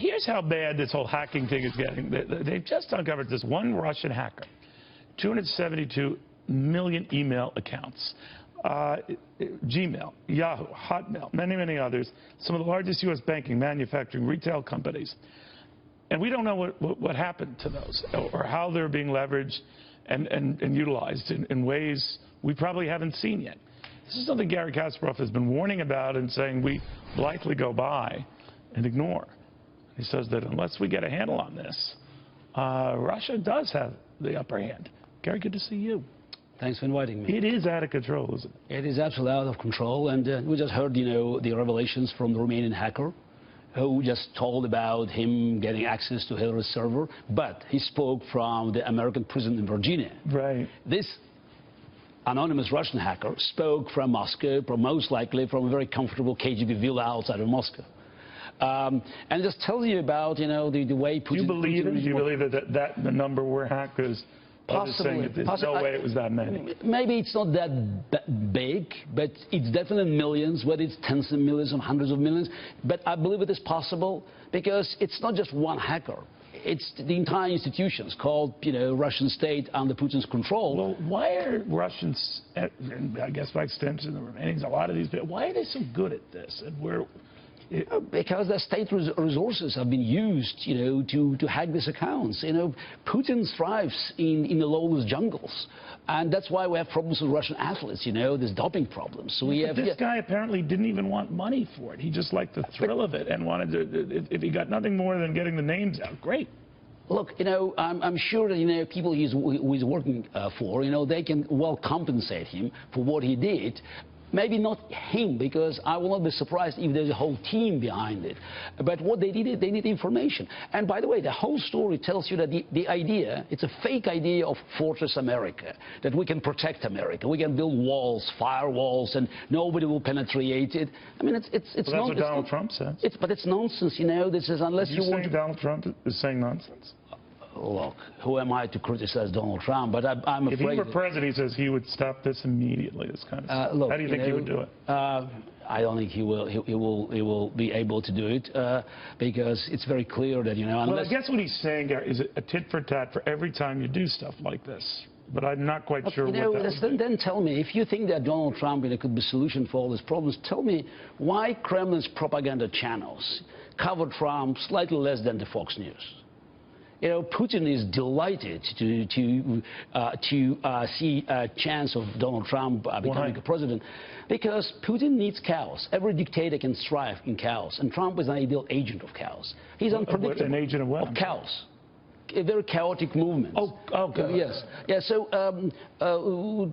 here's how bad this whole hacking thing is getting. They've just uncovered this one Russian hacker, 272 million email accounts, Gmail, Yahoo, Hotmail, many, many others, some of the largest U.S. banking, manufacturing, retail companies. And we don't know what happened to those or how they're being leveraged and utilized in ways we probably haven't seen yet. This is something Garry Kasparov has been warning about and saying we blithely go by and ignore. He says that unless we get a handle on this, Russia does have the upper hand. Garry, good to see you. Thanks for inviting me. It is out of control, isn't it? It is absolutely out of control, and we just heard, the revelations from the Romanian hacker who just told about him getting access to Hillary's server, but he spoke from the American prison in Virginia. Right. This anonymous Russian hacker spoke from Moscow, most likely from a very comfortable KGB villa outside of Moscow. And just tells you about, the way Putin... Do you believe it? Do you believe that the number were hackers? Possibly. There's no way it was that many. Maybe it's not that big, but it's definitely millions, whether it's tens of millions or hundreds of millions. But I believe it is possible because it's not just one hacker. It's the entire institutions called, Russian state under Putin's control. Well, why are Russians, and I guess by extension the Romanians, a lot of these people, why are they so good at this? And because the state resources have been used, to hack these accounts. Putin thrives in the lawless jungles, and that's why we have problems with Russian athletes. There's doping problems. So this guy apparently didn't even want money for it. He just liked the thrill of it and wanted to. If he got nothing more than getting the names out, great. Look, I'm sure that, people he's working for, they can well compensate him for what he did. Maybe not him, because I will not be surprised if there's a whole team behind it. But what they need information. And by the way, the whole story tells you that the idea, it's a fake idea of Fortress America, that we can protect America. We can build walls, firewalls, and nobody will penetrate it. I mean, it's that's what Donald Trump says. But it's nonsense, This is unless you want. Saying Donald Trump is saying nonsense? Look, who am I to criticize Donald Trump? But I'm afraid... If he were president, he says he would stop this immediately, this kind of stuff. Look, how do you think he would do it? I don't think he will be able to do it because it's very clear that, unless... Well, I guess what he's saying, Garry, is a tit for tat for every time you do stuff like this. But I'm not quite sure what that would be. Then tell me, if you think that Donald Trump could be a solution for all these problems, tell me why Kremlin's propaganda channels cover Trump slightly less than the Fox News. Putin is delighted to see a chance of Donald Trump becoming a president because Putin needs chaos. Every dictator can thrive in chaos, and Trump is an ideal agent of chaos. He's unpredictable. An agent of what? Of chaos. A very chaotic movement. Oh, okay. Yes. Yeah. So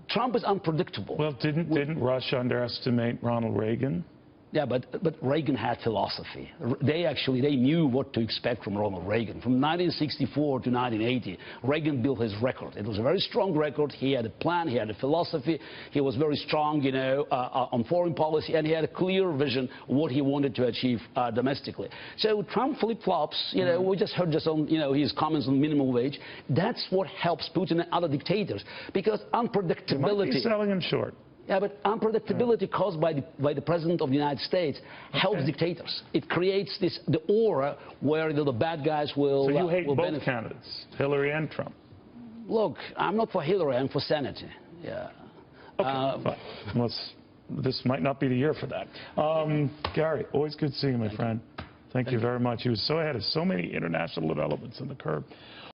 Trump is unpredictable. Well, didn't Russia underestimate Ronald Reagan? Yeah, but Reagan had philosophy. They knew what to expect from Ronald Reagan. From 1964 to 1980, Reagan built his record. It was a very strong record. He had a plan. He had a philosophy. He was very strong, on foreign policy, and he had a clear vision of what he wanted to achieve domestically. So Trump flip-flops. We just heard on his comments on minimum wage. That's what helps Putin and other dictators because unpredictability. You might be selling him short. Yeah, but unpredictability caused by the President of the United States helps dictators. It creates the aura where the bad guys will benefit. So you hate both benefit. candidates, Hillary and Trump? Look, I'm not for Hillary, I'm for sanity. Yeah. Okay, this might not be the year for that. Garry, always good seeing you, my friend. Thank you very much. He was so ahead of so many international developments in the curve.